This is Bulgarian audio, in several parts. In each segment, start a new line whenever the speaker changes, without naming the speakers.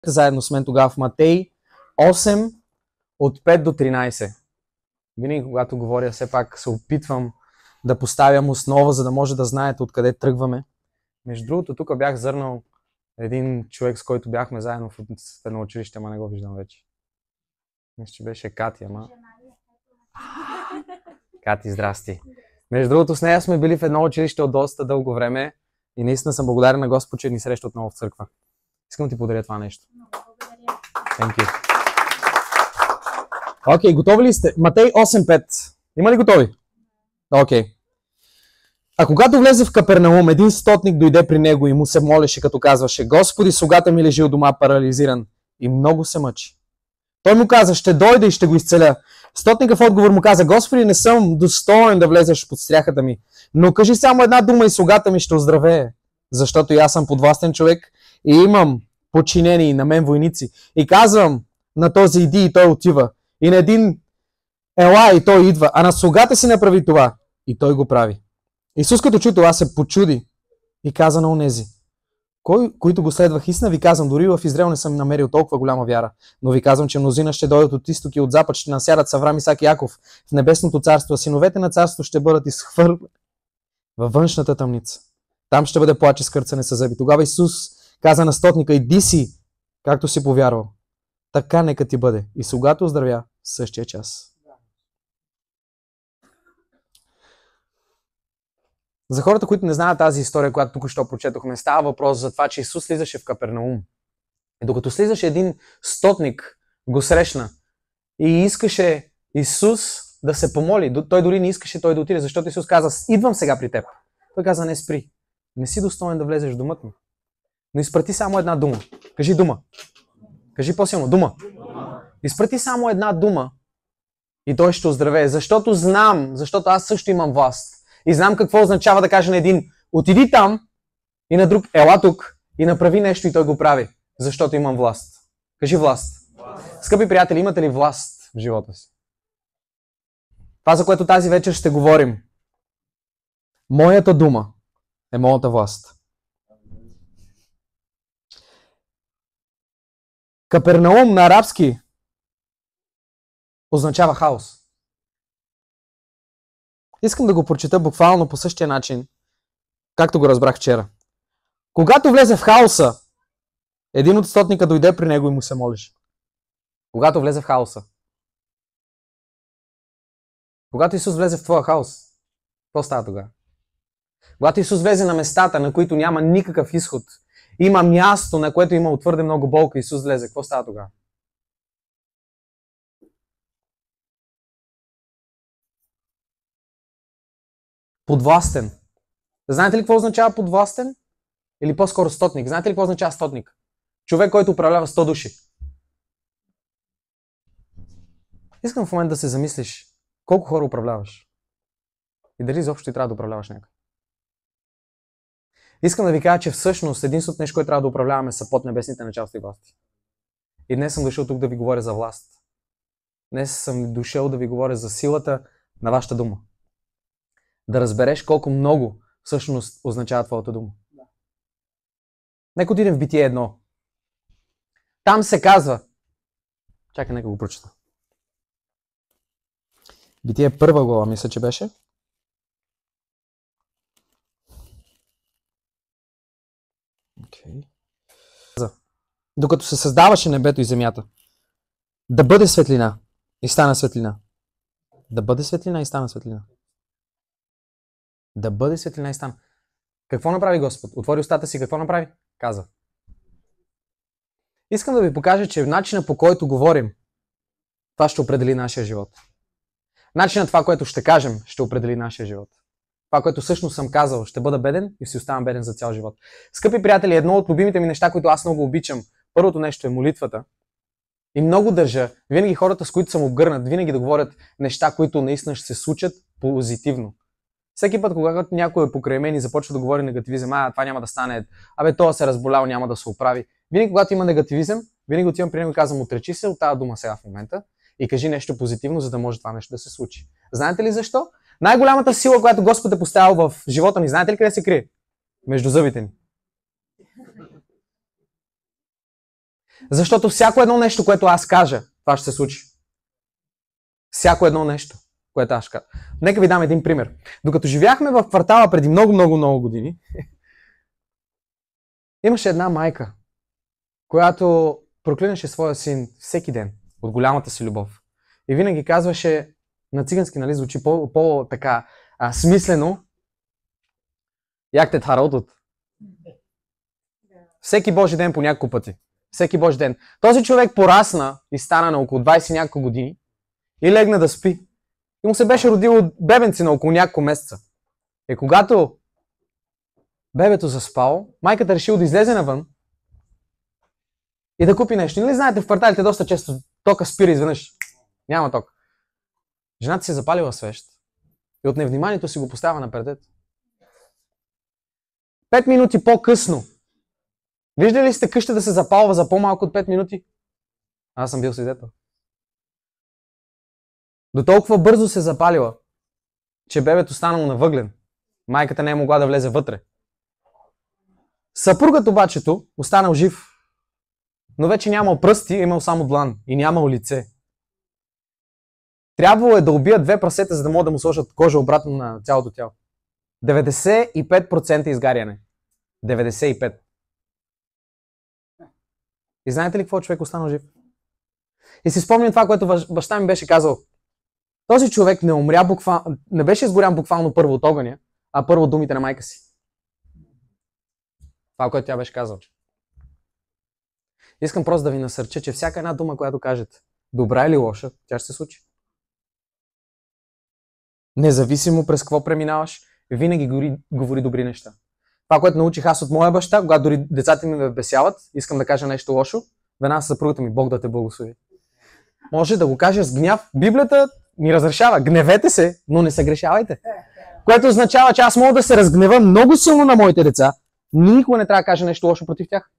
Заедно с мен тогава в Матей 8 от 5 до 13. Винаги когато говоря, все пак се опитвам да поставям основа, за да може да знаете откъде тръгваме. Между другото, тук бях зърнал един човек, с който бяхме заедно в едно училище, ама не го виждам вече. Мисля, че беше Кати, ама... Кати, здрасти. Между другото, с нея сме били в едно училище от доста дълго време и наистина съм благодарен на Господ, че ни среща отново в църква. Искам да ти подаря това нещо. Thank you. Окей, готови ли сте? Матей 8.5. Има ли готови? Окей. А когато влезе в Капернаум, един стотник дойде при него и му се молеше, като казваше: Господи, слугата ми лежи у дома парализиран и много се мъчи. Той му каза: ще дойда и ще го изцеля. Стотникът в отговор му каза: Господи, не съм достоен да влезеш под стряхата ми, но кажи само една дума и слугата ми ще оздравее, защото и аз съм подвластен човек и имам подчинени на мен войници. И казвам на този: иди, и той отива. И на един: ела, и той идва. А на слугата си направи това, и той го прави. Исус като чу това се почуди и каза на онези, които го следвах: истина ви казвам, дори в Израел не съм намерил толкова голяма вяра. Но ви казвам, че мнозина ще дойдат от изток и от запад, ще насядат с Аврам, Исак и Яков в небесното царство, а синовете на царството ще бъдат изхвърлени във външната тъмница. Там ще бъде плач и скърцане със зъби. Тогава Исус каза на стотника: иди си, както си повярвал. Така нека ти бъде. И слугата оздравя в същия час. За хората, които не знаят тази история, която тук що прочетохме, става въпрос за това, че Исус слизаше в Капернаум. И докато слизаше, един стотник го срещна и искаше Исус да се помоли. Той дори не искаше той да отиде, защото Исус каза: идвам сега при теб. Той каза: не спри. Не си достоен да влезеш в домът ми. Но изпрати само една дума. Кажи дума. Кажи по-силно. Дума. Изпрати само една дума и той ще оздравее. Защото аз също имам власт. И знам какво означава да кажа на един: отиди там, и на друг: ела тук и направи нещо, и той го прави. Защото имам власт. Кажи власт. Скъпи приятели, имате ли власт в живота си? Това, за което тази вечер ще говорим. Моята дума е моята власт. Капернаум на арабски означава хаос. Искам да го прочета буквално по същия начин, както го разбрах вчера. Когато влезе в хаоса, един от стотника дойде при него и му се молеше. Когато влезе в хаоса. Когато Исус влезе в твоя хаос, какво става тогава? Когато Исус влезе на местата, на които няма никакъв изход, има място, на което има твърде много болка, Исус влезе, какво става тогава? Подвластен. Знаете ли какво означава подвластен? Или по-скоро стотник. Знаете ли какво означава стотник? Човек, който управлява 100 души. Искам в момент да се замислиш колко хора управляваш. И дали изобщо ти трябва да управляваш някой. Искам да ви кажа, че всъщност единственото нещо, което трябва да управляваме, са поднебесните началства и власти. И днес съм дошъл тук да ви говоря за власт. Днес съм дошъл да ви говоря за силата на вашата дума. Да разбереш колко много всъщност означава твоята дума. Нека отидем в Битие 1. Там се казва... Чакай, нека го прочета. Битие 1 глава, мисля, че беше. Okay. Докато се създаваше небето и земята, да бъде светлина и стана светлина. Да бъде светлина и стана светлина. Да бъде светлина и стана. Какво направи Господ? Отвори устата си, какво направи? Каза. Искам да ви покажа, че начинът, по който говорим, това ще определи нашия живот. Начинът, това, което ще кажем, ще определи нашия живот. Това, което всъщност съм казал: ще бъда беден и си оставам беден за цял живот. Скъпи приятели, едно от любимите ми неща, които аз много обичам, първото нещо е молитвата. И много държа винаги хората, с които съм обгърнат, винаги да говорят неща, които наистина ще се случат позитивно. Всеки път, когато някой е покрай мен и започва да говори негативизъм: това няма да стане, това се разболял, няма да се оправи. Винаги, когато има негативизъм, винаги отивам при него и казвам: отречи се от тази дума сега в момента и кажи нещо позитивно, за да може това нещо да се случи. Знаете ли защо? Най-голямата сила, която Господ е поставил в живота ни, знаете ли къде се крие? Между зъбите ни. Защото всяко едно нещо, което аз кажа, това ще се случи. Всяко едно нещо, което аз кажа. Нека ви дам един пример. Докато живяхме в квартала преди много години, имаше една майка, която проклинаше своя син всеки ден от голямата си любов. И винаги казваше, на цигански, нали, звучи по-така смислено, як те тхародот. Всеки Божи ден по няколко пъти. Всеки Божи ден. Този човек порасна и стана на около 20 няколко години и легна да спи. И му се беше родило бебенци на около няколко месеца. И когато бебето заспало, майката решила да излезе навън и да купи нещо. Нали знаете, в кварталите доста често тока спира изведнъж. Няма ток. Жената си запалила свещ и от невниманието си го поставя на предето. 5 минути по-късно. Виждали ли сте къща да се запалва за по-малко от 5 минути? Аз съм бил свидетел. До толкова бързо се запалила, че бебето станало на въглен. Майката не е могла да влезе вътре. Съпругът обачето останал жив, но вече нямал пръсти, имал само длан и нямал лице. Трябвало е да убият 2 прасета, за да могат да му сложат кожа обратно на цялото тяло. 95% изгаряне. 95%. И знаете ли какво човек останал жив? И си спомням това, което баща ми беше казал. Този човек не умря буквално, не беше изгорян буквално първо от огъня, а първо от думите на майка си. Това, което тя беше казала. Искам просто да ви насърча, че всяка една дума, която кажете, добра или лоша, тя ще се случи. Независимо през какво преминаваш, винаги говори добри неща. Това, което научих аз от моя баща, когато дори децата ми ме бесяват, искам да кажа нещо лошо, веднага съпругата ми, Бог да те благослови. Може да го кажа с гняв. Библията ми разрешава. Гневете се, но не се грешавайте. Което означава, че аз мога да се разгнева много силно на моите деца, но никога не трябва да кажа нещо лошо против тях.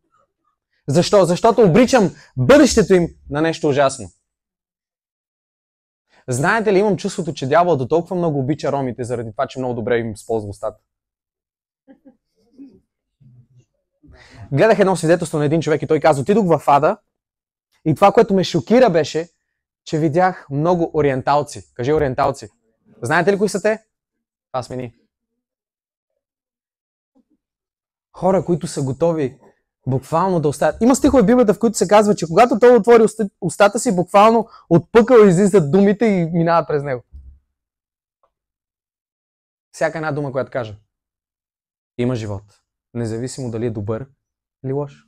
Защо? Защото обричам бъдещето им на нещо ужасно. Знаете ли, имам чувството, че дявол до толкова много обича ромите, заради това, че много добре им използва устата. Гледах едно свидетелство на един човек и той каза, отидох в ада и това, което ме шокира беше, че видях много ориенталци. Кажи ориенталци. Знаете ли кои са те? Това сме ние. Хора, които са готови буквално да оставят. Има стихове в Библията, в които се казва, че когато той отвори устата си, буквално от пъкъла излизат думите и минават през него. Всяка една дума, която кажа, има живот. Независимо дали е добър или лош.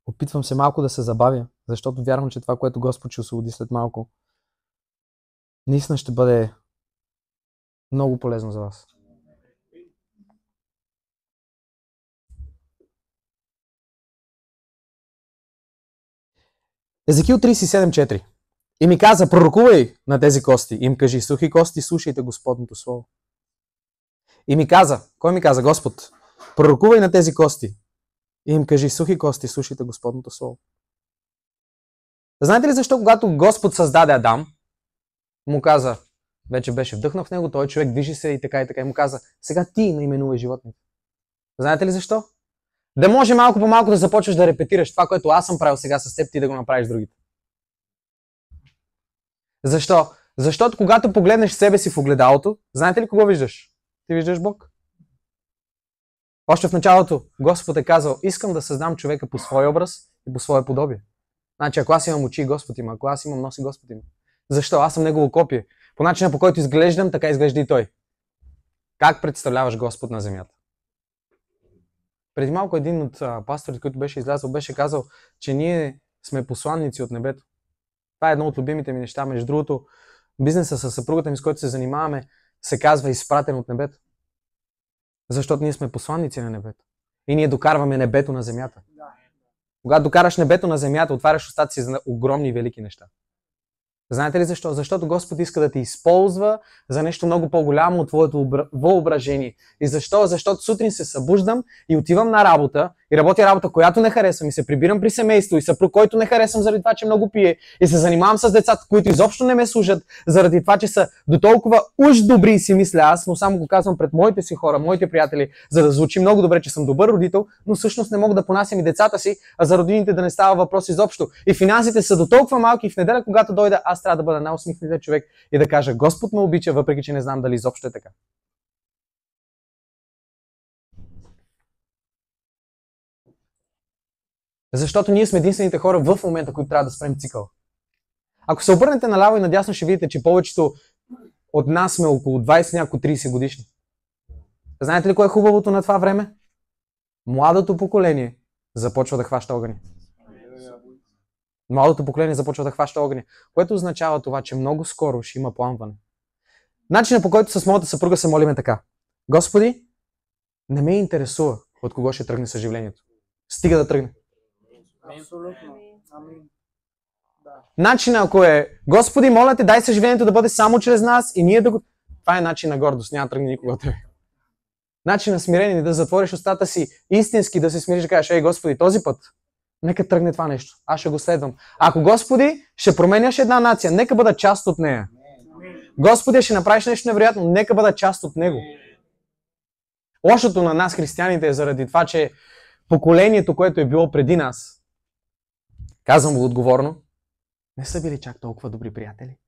Опитвам се малко да се забавя, защото вярвам, че това, което Господ ще освободи след малко, наистина ще бъде много полезно за вас. Езекил 37.4. И ми каза, пророкувай на тези кости. И им кажи, сухи кости, слушайте Господното слово. И ми каза, кой ми каза? Господ. Пророкувай на тези кости. И им кажи, сухи кости, слушайте Господното слово. Знаете ли защо, когато Господ създаде Адам, му каза, вече беше вдъхнал в него, той човек движи се и така, и му каза, сега ти наименувай животните. Знаете ли защо? Да може малко по малко да започваш да репетираш това, което аз съм правил сега с теб, ти да го направиш с другите. Защо? Защото когато погледнеш себе си в огледалото, знаете ли кого виждаш? Ти виждаш Бог. Още в началото Господ е казал, искам да създам човека по свой образ и по свое подобие. Значи, ако аз имам очи, Господ има, ако аз имам носи, Господ има. Защо? Аз съм негово копие. По начина, по който изглеждам, така изглежда и той. Как представляваш Господ на земята? Преди малко един от пасторите, който беше излязъл, беше казал, че ние сме посланници от небето. Това е едно от любимите ми неща. Между другото, бизнеса с съпругата ми, с който се занимаваме, се казва изпратен от небето. Защото ние сме посланници на небето. И ние докарваме небето на земята. Когато докараш небето на земята, отваряш устата си за огромни и велики неща. Знаете ли защо? Защото Господ иска да те използва за нещо много по-голямо от твоето въображение. И защо? Защото сутрин се събуждам и отивам на работа и работя работа, която не харесвам, и се прибирам при семейство, и съпруг, който не харесвам заради това, че много пие, и се занимавам с децата, които изобщо не ме служат, заради това, че са до толкова уж добри, си мисля аз, но само го казвам пред моите си хора, моите приятели, за да звучи много добре, че съм добър родител, но всъщност не мога да понасям и децата си, а за родините да не става въпрос изобщо. И финансите са до толкова малки, и в неделя, когато дойда, аз трябва да бъда най-усмихнатият човек и да кажа: Господ ме обича, въпреки че не знам дали изобщо е така. Защото ние сме единствените хора в момента, които трябва да спрем цикъл. Ако се обърнете наляво и надясно, ще видите, че повечето от нас сме около 20, няколко 30 годишни. Знаете ли кое е хубавото на това време? Младото поколение започва да хваща огъня. Младото поколение започва да хваща огъня, което означава това, че много скоро ще има пламване. Начинът, по който с моята съпруга се молим, е така: Господи, не ме интересува от кого ще тръгне съживлението. Стига да тръгне.
Абсолютно. Амин.
Начинът, ако е: Господи, моля те, дай съживлението да бъде само чрез нас и ние да го... Това е начин на гордост, няма да тръгне никога от тебе. Начин на смирение, да затвориш устата си истински, да се смириш, да кажеш: Ей, Господи, този път нека тръгне това нещо. Аз ще го следвам. Ако, Господи, ще променяш една нация, нека бъда част от нея. Господи, ще направиш нещо невероятно, нека бъда част от него. Лошото на нас, християните, е заради това, че поколението, което е било преди нас, казвам го отговорно, не са били чак толкова добри приятели.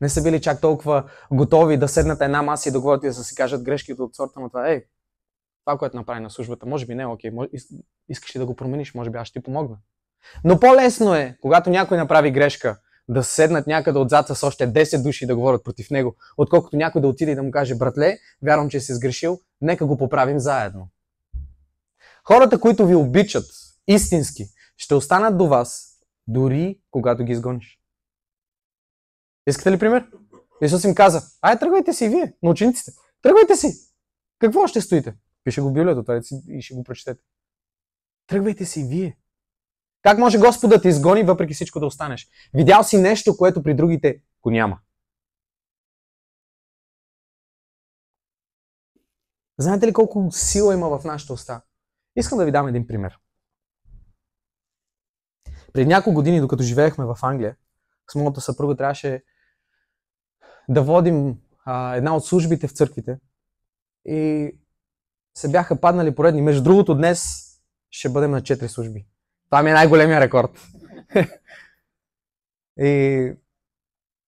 Не са били чак толкова готови да седнат една маса и да говорят и да си кажат грешките от сорта на това: Ей, това, което направи на службата, може би не е окей, искаш ли да го промениш, може би аз ще ти помогна. Но по-лесно е, когато някой направи грешка, да седнат някъде отзад с още 10 души и да говорят против него, отколкото някой да отиде и да му каже: братле, вярвам, че си сгрешил, нека го поправим заедно. Хората, които ви обичат истински, ще останат до вас, дори когато ги изгониш. Искате ли пример? Исус им каза: ай, тръгвайте си вие, на учениците. Тръгвайте си! Какво ще стоите? Пише го в Библията, това и ще го прочетете. Тръгвайте си вие. Как може Господ да те изгони, въпреки всичко да останеш? Видял си нещо, което при другите го няма. Знаете ли колко сила има в нашата уста? Искам да ви дам един пример. Преди няколко години, докато живеехме в Англия, с моята съпруга трябваше да водим една от службите в църквите и се бяха паднали поредни. Между другото, днес ще бъдем на 4 служби. Това ми е най-големия рекорд. И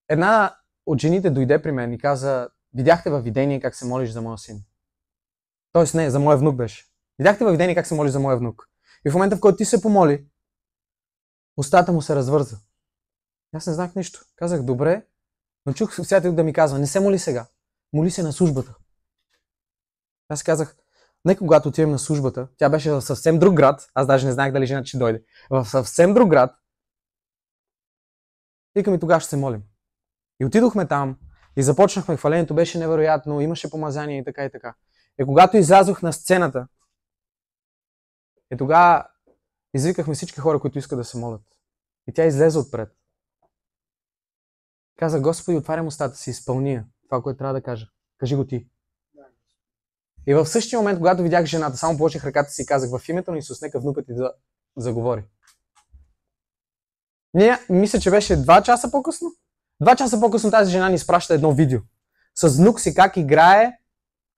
една от жените дойде при мен и каза: видяхте във видение как се молиш за моя син. Тоест не, за моя внук беше. Видяхте във видение как се молиш за моя внук. И в момента, в който ти се помоли, устата му се развърза. Аз не знах нищо. Казах: добре, но чух святия да ми казва: не се моли сега, моли се на службата. Аз казах: нека когато отидем на службата, тя беше в съвсем друг град, аз даже не знаех дали жената ще дойде, в съвсем друг град, викам и тогава ще се молим. И отидохме там и започнахме, хвалението беше невероятно, имаше помазание и така и така. И когато излязох на сцената, и тогава извикахме всички хора, които искат да се молят. И тя излезе отпред. Каза: Господи, отварям устата си, изпълня това, което трябва да кажа. Кажи го ти. И в същия момент, когато видях жената, само положих ръката си и казах: в името на Исус, нека внукът ти да заговори. Мисля, че беше 2 часа по-късно. 2 часа по-късно тази жена ни изпраща едно видео с внук си как играе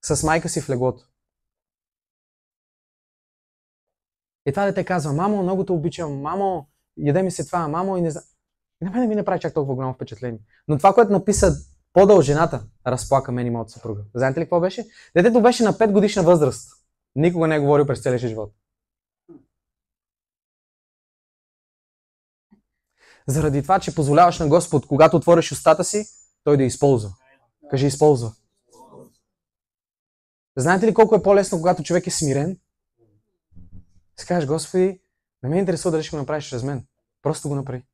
с майка си в леглото. И това дете казва: мамо, много те обичам, мамо, яде ми се това, мамо, и не знам. И на мен не ми направи чак толкова голямо впечатление. Но това, което написа по-дълго жената, разплака мен и моята съпруга. Знаете ли какво беше? Детето беше на 5 годишна възраст. Никога не е говорил през целия си живот. Заради това, че позволяваш на Господ, когато отвориш устата си, Той да използва. Кажи: използва. Знаете ли колко е по-лесно, когато човек е смирен? Си кажеш: Господи, не ме интересува дали ще го направиш чрез мен. Просто го направи.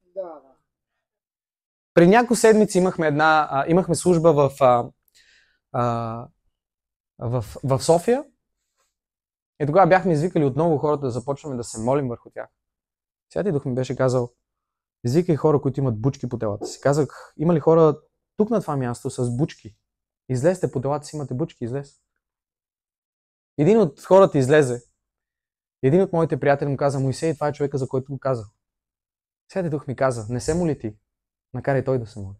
При няколко седмици имахме служба в София и тогава бяхме извикали отново хората да започваме да се молим върху тях. Святия Дух ми беше казал: извикай хора, които имат бучки по телата си. Казах: има ли хора тук на това място с бучки? Излезте по телата си, имате бучки, излез. Един от хората излезе Един от моите приятели му каза: Моисей, това е човека, за който го каза. Святия Дух ми каза: не се моли ти, накарай той да се моли.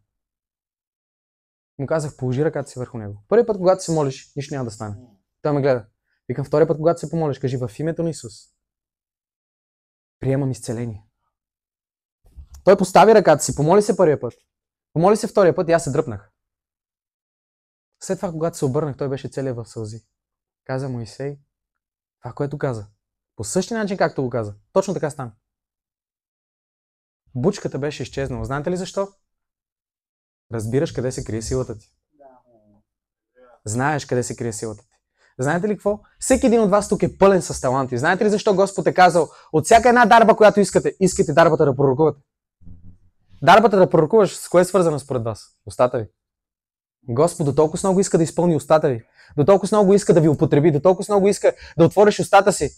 Му казах: положи ръката си върху него. Първият път, когато се молиш, нищо няма да стане. Той ме гледа. Викам: втория път, когато се помолиш, кажи: в името на Исус приемам изцеление. Той постави ръката си, помоли се първия път. Помоли се втория път и аз се дръпнах. След това, когато се обърнах, той беше целият в сълзи. Каза: Моисей, това, което каза, по същия начин, както го каза, точно така стана. Бучката беше изчезнала. Знаете ли защо? Разбираш къде се крие силата ти. Знаеш къде се крие силата ти. Знаете ли какво? Всеки един от вас тук е пълен с таланти. Знаете ли защо Господ е казал: от всяка една дарба, която искате, искайте дарбата да пророкувате? Дарбата да пророкуваш, с кое е свързана според вас? Устата ви. Господ до толкова много иска да изпълни устата ви. До толкова много иска да ви употреби. До толкова много иска да отвориш устата си.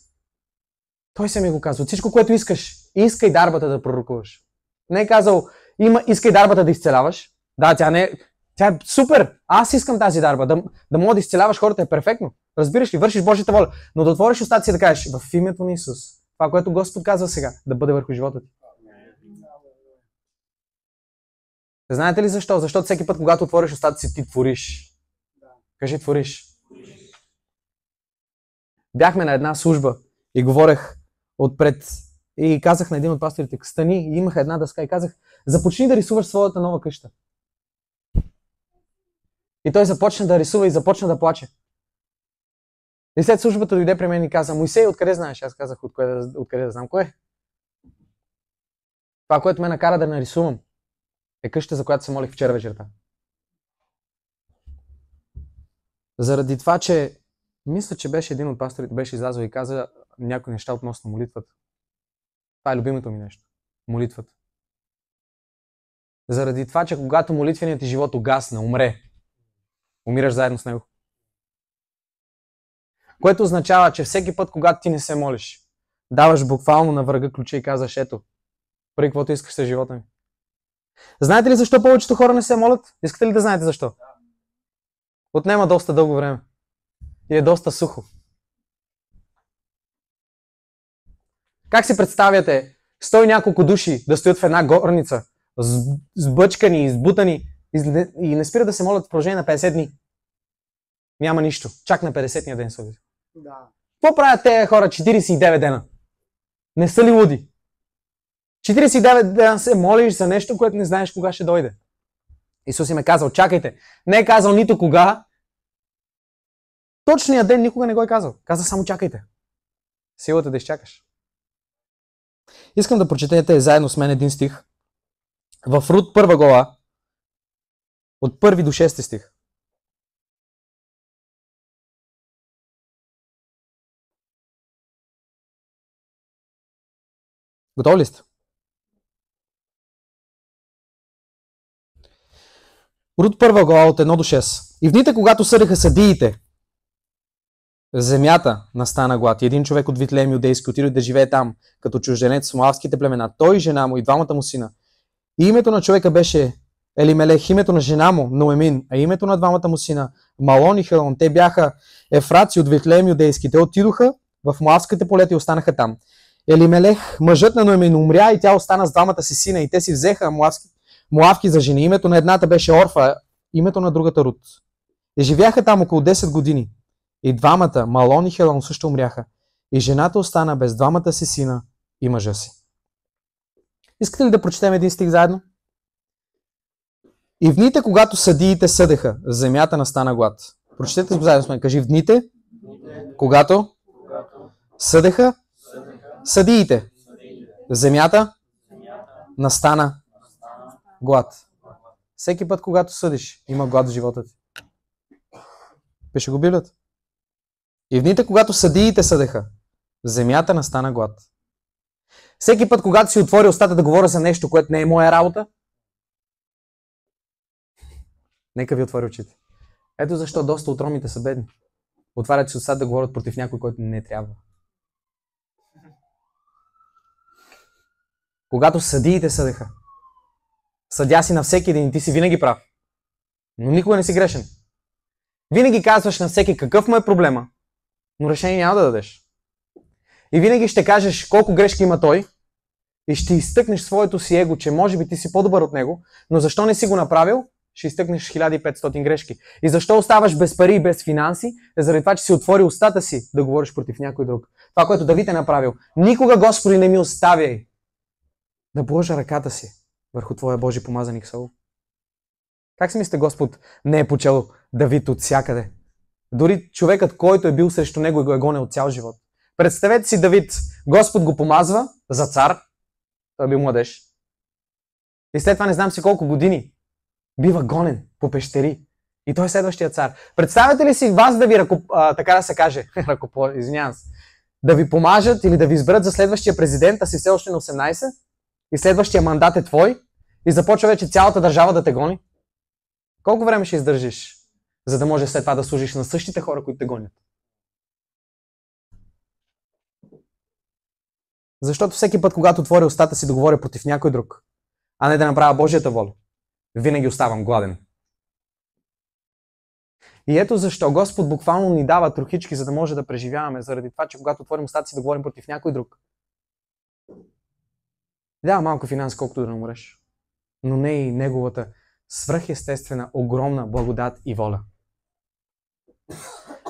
Той се ми го казва: от всичко, което искаш, искай дарбата да пророкуваш. Не е казал: искай дарбата да изцеляваш. Да, тя е супер. Аз искам тази дарба. Да мога да изцеляваш хората е перфектно. Разбираш ли? Вършиш Божията воля. Но да отвориш устата си и да кажеш: в името на Исус. Това, което Господ казва сега, да бъде върху живота ти. Знаете ли защо? Защото всеки път, когато отвориш устата си, ти твориш. Кажи: твориш. Бяхме на една служба и говорех отпред и казах на един от пасторите: стани, и имах една дъска и казах: започни да рисуваш своята нова къща. И той започна да рисува и започна да плаче. И след службата дойде при мен и каза: Моисей, откъде знаеш? Аз казах: откъде да знам кое? Това, което ме накара да нарисувам, е къща, за която се молих вчера вечерта. Заради това, че мисля, че беше един от пасторите, беше излязъл и каза някои неща относно молитвата. Това е любимото ми нещо. Молитвата. Заради това, че когато молитвеният ти живот угасне, умре, умираш заедно с него. Което означава, че всеки път, когато ти не се молиш, даваш буквално на врага ключа и казваш: ето, прави каквото искаш с живота ми. Знаете ли защо повечето хора не се молят? Искате ли да знаете защо? Отнема доста дълго време. И е доста сухо. Как си представяте 100 и няколко души да стоят в една горница, сбъчкани, избутани и не спират да се молят в продължение на 50 дни? Няма нищо. Чак на 50-ния ден са.
Да.
Какво правят тези хора 49 дена? Не са ли луди? 49 дена се молиш за нещо, което не знаеш кога ще дойде. Исус им е казал: чакайте. Не е казал нито кога. Точният ден никога не го е казал. Каза само: чакайте. Силата да изчакаш. Искам да прочетете заедно с мен един стих. В Рут 1 глава, от 1 до 6 стих. Готови ли сте? Рут 1 глава от 1 до 6. И в дните, когато съдеха съдиите, земята настана глад. И един човек от Витлеем юдейски отиде да живее там, като чужденец в моавските племена. Той, жена му и двамата му сина. И името на човека беше Елимелех, името на жена му Ноемин, а името на двамата му сина Малон и Хелон. Те бяха ефраци от Витлеем юдейски. Те отидоха в моавските полета и останаха там. Елимелех, мъжът на Ноемин, умря и тя остана с двамата си сина и те си взеха моавки за жени. Името на едната беше Орфа, името на другата Рут. И живяха там около 10 години. И двамата, Малон и Хелон, също умряха. И жената остана без двамата си сина и мъжа си. Искате ли да прочетем един стих заедно? И в дните, когато съдиите съдеха, земята настана глад. Прочетете заедно с мен. Кажи: в дните, когато съдеха съдиите, земята настана глад. Всеки път, когато съдиш, има глад в живота ти. Пише го Библията. И в дните, когато съдиите съдеха, земята настана глад. Всеки път, когато си отвори устата да говоря за нещо, което не е моя работа, нека ви отвори очите. Ето защо доста от ромите са бедни. Отварят си устата да говорят против някой, който не трябва. Когато съдиите съдеха, съдя си на всеки един и ти си винаги прав. Но никога не си грешен. Винаги казваш на всеки какъв му е проблема, но решение няма да дадеш. И винаги ще кажеш колко грешки има той и ще изтъкнеш своето си его, че може би ти си по-добър от него, но защо не си го направил? Ще изтъкнеш 1500 грешки. И защо оставаш без пари и без финанси? Заради това, че си отвори устата си да говориш против някой друг. Това, което Давид е направил. Никога, Господи, не ми оставяй да положа ръката си върху Твоя Божи помазаник Саул. Как си мислите, Господ не е почел Давид от всякъде? Дори човекът, който е бил срещу него и го е гонел цял живот. Представете си Давид, Господ го помазва за цар, той е бил младеж. И след това не знам си колко години бива гонен по пещери. И той е следващия цар. Представете ли си вас да ви така да се каже, извинявам се, да ви помажат или да ви изберат за следващия президент, а си все още на 18 и следващия мандат е твой и започва вече цялата държава да те гони? Колко време ще издържиш, за да може след това да служиш на същите хора, които те гонят? Защото всеки път, когато отворя устата си да говоря против някой друг, а не да направя Божията воля, винаги оставам гладен. И ето защо Господ буквално ни дава трохички, за да може да преживяваме, заради това, че когато отворим устата си да говорим против някой друг, дава малко финанси, колкото да не умреш, но не и неговата свръхестествена, огромна благодат и воля.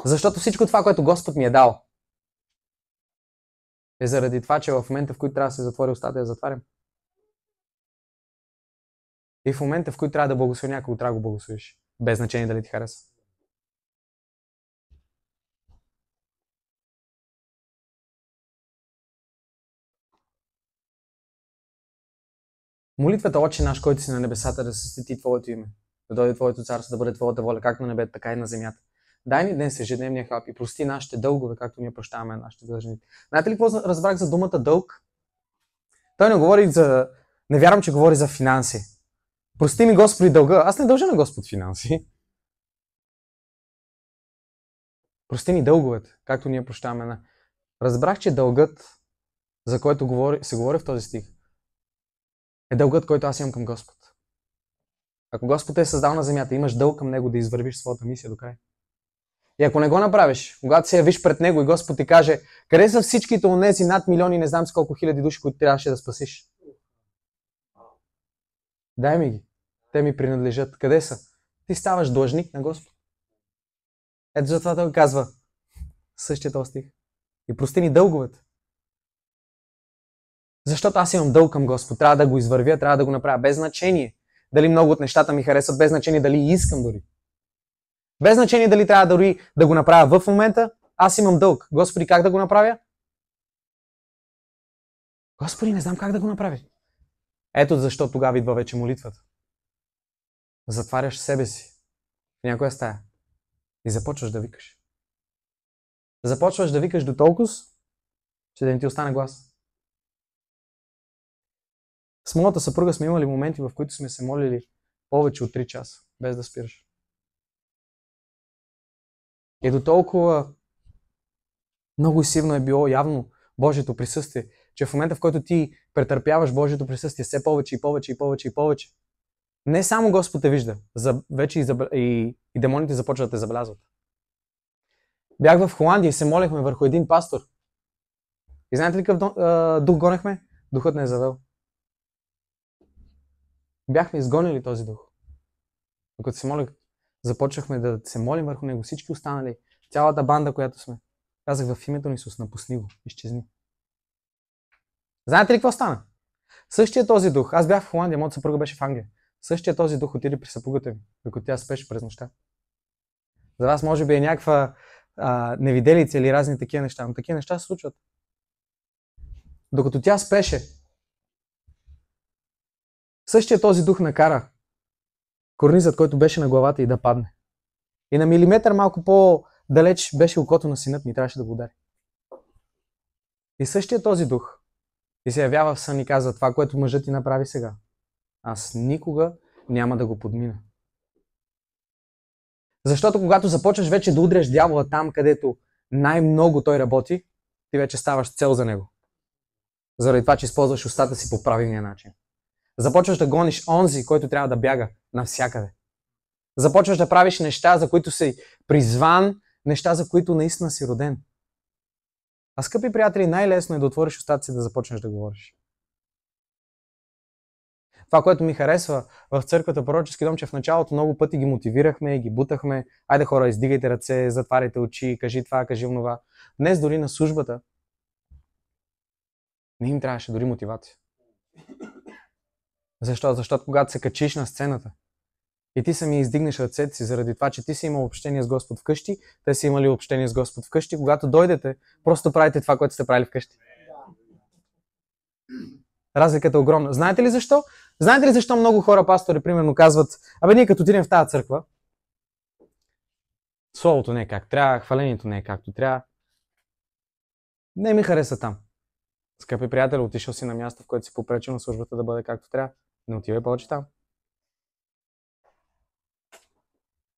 Защото всичко това, което Господ ми е дал, е заради това, че в момента, в който трябва да се затвори устата, я затварям. И в момента, в който трябва да благослови някого, трябва да го благословиш. Без значение дали ти хареса. Молитвата Отче наш, който си на небесата, да се свети Твоето име, да дойде Твоето царство, да бъде Твоята воля, както на небето, така и на земята. Дай ни днес ежедневния хляб и прости нашите дългове, както ние прощаваме нашите длъжници. Знаете ли какво разбрах за думата дълг? Той не говори за... Не вярвам, че говори за финанси. Прости ми, Господи, дълга. Аз не дължа на Господ финанси. Прости ни дълговете, както ние прощаваме на... Разбрах, че дългът, за който се говори в този стих, е дългът, който аз имам към Господ. Ако Господ е създал на земята, имаш дълг към Него да извървиш своята мисия до край. И ако не го направиш, когато се явиш пред Него и Господ ти каже, къде са всичките онези над милиони, не знам с колко хиляди души, които трябваше да спасиш? Дай ми ги. Те ми принадлежат. Къде са? Ти ставаш длъжник на Господ. Ето затова той казва същия този стих. И прости ни дълговете. Защото аз имам дълг към Господ. Трябва да го извървя, трябва да го направя. Без значение дали много от нещата ми харесват, без значение дали искам дори. Без значение дали трябва дори да го направя в момента, аз имам дълг. Господи, как да го направя? Господи, не знам как да го направя. Ето защо тогава идва вече молитвата. Затваряш себе си в някоя стая и започваш да викаш. Започваш да викаш до толкова, че да не ти остане глас. С моята съпруга сме имали моменти, в които сме се молили повече от 3 часа, без да спираш. И до толкова много и силно е било явно Божието присъствие, че в момента, в който ти претърпяваш Божието присъствие все повече и повече и повече и повече, не само Господ те вижда, вече и демоните започват да те забелязват. Бях в Холандия и се молехме върху един пастор. И знаете ли какъв дух гонехме? Духът не е завел. Бяхме изгонили този дух. Докато се молех, започнахме да се молим върху него. Всички останали, цялата банда, която сме. Казах в името на Исус, напусни го, изчезни. Знаете ли какво стана? Същия този дух, аз бях в Холандия, моята съпруга беше в Англия. Същия този дух отиде при съпругата ми, докато тя спеше през нощта. За вас може би е някаква невиделица или разни такива неща, но такива неща се случват. Докато тя спеше, същия този дух накара корнизът, който беше на главата й да падне. И на милиметър малко по-далеч беше окото на синът ми, трябваше да го удари. И същия този дух и се явява в сън и казва, това, което мъжът ти направи сега, аз никога няма да го подмина. Защото когато започваш вече да удряш дявола там, където най-много той работи, ти вече ставаш цел за него. Заради това, че използваш устата си по правилния начин. Започваш да гониш онзи, който трябва да бяга навсякъде. Започваш да правиш неща, за които си призван, неща, за които наистина си роден. А, скъпи приятели, най-лесно е да отвориш устата си да започнеш да говориш. Това, което ми харесва в църквата Пророчески дом, че в началото много пъти ги мотивирахме и ги бутахме. Айде хора, издигайте ръце, затваряйте очи, кажи това, кажи онова. Днес дори на службата не им трябваше дори мотивация. Защо? Защото когато се качиш на сцената и ти сами издигнеш ръцете си заради това, че ти си имал общение с Господ вкъщи, те си имали общение с Господ вкъщи, когато дойдете, просто правите това, което сте правили вкъщи. Разликата е огромна. Знаете ли защо? Знаете ли защо много хора, пастори, примерно казват: абе, ние като отидем в тази църква, словото не е как трябва, хвалението не е както трябва. Не ми хареса там. Скъпи приятели, отишъл си на място, в което си попречил на службата да бъде както трябва. Не отивай повече там.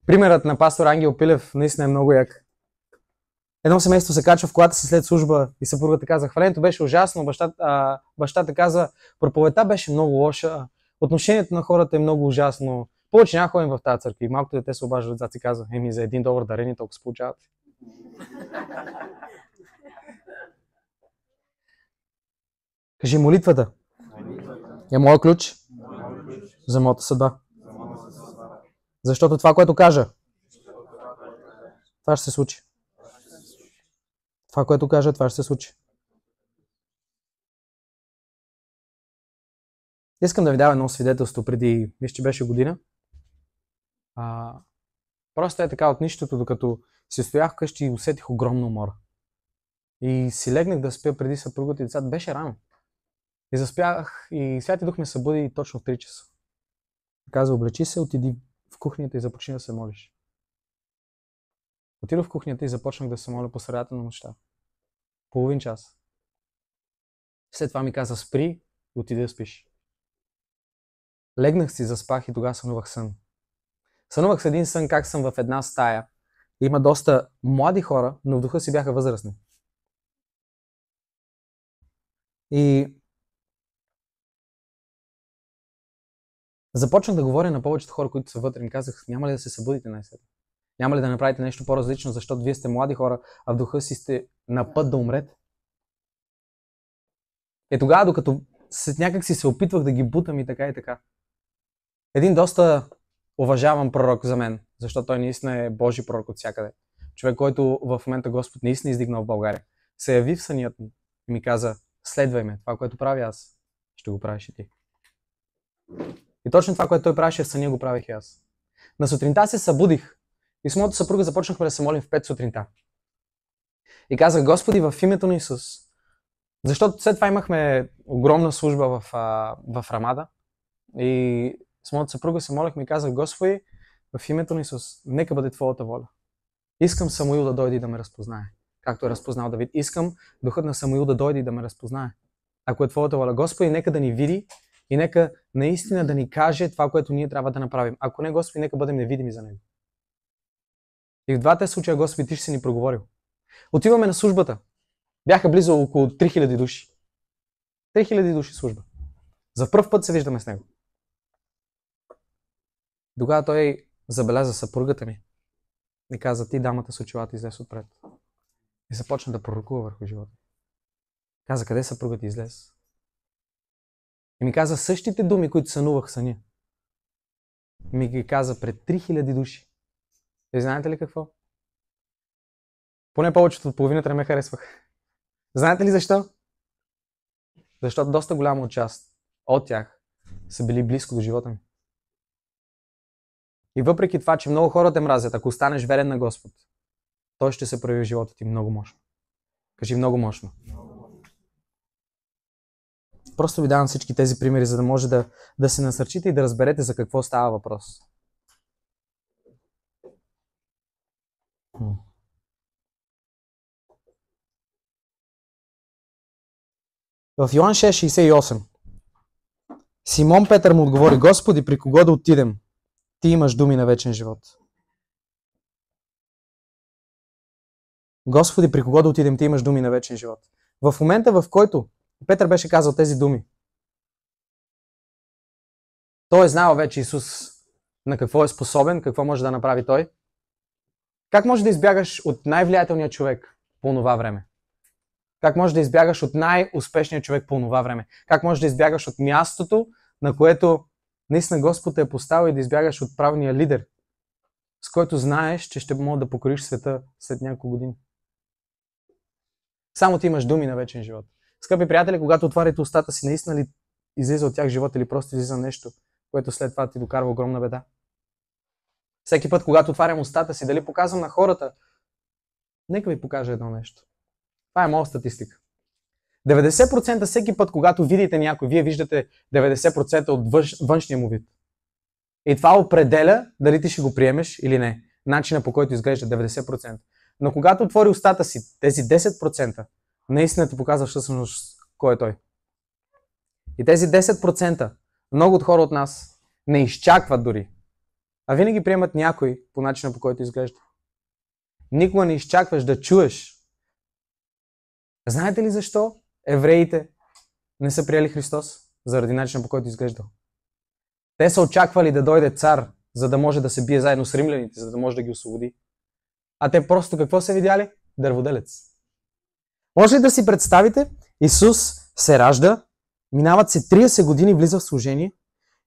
Примерът на пастор Ангел Пилев наистина е много як. Едно семейство се качва в колата си след служба и съпругата каза: хвалението беше ужасно, бащата каза: проповедта беше много лоша, отношението на хората е много ужасно, повече няма ходим в тази църква. И малкото дете се обажда отзад и каза: за $1 дарение толкова се получават. Кажи: молитвата е моят ключ за моята съдба. Защото това, което кажа, това ще се случи. Това, което кажа, това ще се случи. Искам да ви дам едно свидетелство преди, мисля, че беше година. Просто е така от нищото, докато си стоях вкъщи и усетих огромна умора. И си легнах да спя преди съпругата и децата. Беше рано. И заспях и Святи Дух ме събуди точно в 3 часа. Каза: облечи се, отиди в кухнята и започни да се молиш. Отидох в кухнята и започнах да се моля по средата на нощта. Половин час. След това ми каза: спри и отиди да спиш. Легнах си, заспах и тогава сънувах сън. Сънувах с един сън как съм в една стая. Има доста млади хора, но в духа си бяха възрастни. И започнах да говоря на повечето хора, които са вътре. Им казах: няма ли да се събудите най-сетне? Няма ли да направите нещо по-различно, защото вие сте млади хора, а в духа си сте на път да умрете? И тогава, докато някак си се опитвах да ги бутам и така и така, един доста уважаван пророк за мен, защото той наистина е Божи пророк от всякъде. Човек, който в момента Господ наистина издигнал в България, се яви в сънят ми и ми каза: следвай ме, това, което правя аз, ще го правиш и ти. И точно това, което той правеше в съня, го правих и аз. На сутринта се събудих и с моята съпруга започнахме да се молим в 5 сутринта. И казах: Господи, в името на Исус. Защото след това имахме огромна служба в Рамада и с моята съпруга се молихме и казах: Господи, в името на Исус, нека бъде Твоята воля. Искам Самуил да дойде и да ме разпознае, както е разпознал Давид. Искам духът на Самуил да дойде и да ме разпознае, ако е Твоята воля. Господи, нека да ни види и нека наистина да ни каже това, което ние трябва да направим. Ако не, Господи, нека бъдем невидими за Него. И в двата случая, Господи, Ти ще си ни проговорил. Отиваме на службата. Бяха близо около 3000 души. 3000 души служба. За пръв път се виждаме с Него. Тогава той забеляза съпругата ми и каза: ти, дамата с очилата, излез отпред. И започна да пророкува върху живота. Каза: къде съпругата излез? И ми каза същите думи, които сънувах съня. Ми ги каза пред 3000 души. И знаете ли какво? Поне повечето от половината не ме харесвах. Знаете ли защо? Защото доста голяма част от тях са били близко до живота ми. И въпреки това, че много хора те мразят, ако останеш верен на Господ, Той ще се прояви в живота ти много мощно. Кажи: много мощно. Просто ви давам всички тези примери, за да може да се насърчите и да разберете за какво става въпрос. В Йоан 6:68 Симон Петър му отговори: Господи, при кого да отидем? Ти имаш думи на вечен живот. Господи, при кого да отидем? Ти имаш думи на вечен живот. В момента, в който Петър беше казал тези думи, той е знал вече Исус на какво е способен, какво може да направи Той. Как може да избягаш от най-влиятелния човек по това време? Как можеш да избягаш от най-успешния човек по това време? Как можеш да избягаш от мястото, на което наистина Господ те е поставил, и да избягаш от правилния лидер, с който знаеш, че ще може да покориш света след няколко години? Само ти имаш думи на вечен живот. Скъпи приятели, когато отваряте устата си, наистина ли излиза от тях живот или просто излиза нещо, което след това ти докарва огромна беда? Всеки път, когато отварям устата си, дали показвам на хората, нека ви покажа едно нещо. Това е моя статистика. 90% всеки път, когато видите някой, вие виждате 90% от външния му вид. И това определя дали ти ще го приемеш или не. Начина, по който изглежда 90%. Но когато отвори устата си, тези 10% наистина ти показва всъщност кой е той. И тези 10%, много от хора от нас не изчакват дори, а винаги приемат някой по начина, по който изглежда. Никога не изчакваш да чуеш. Знаете ли защо евреите не са приели Христос? Заради начина, по който изглежда. Те са очаквали да дойде цар, за да може да се бие заедно с римляните, за да може да ги освободи. А те просто какво са видяли? Дърводелец. Може ли да си представите? Исус се ражда, минават се 30 години, влиза в служение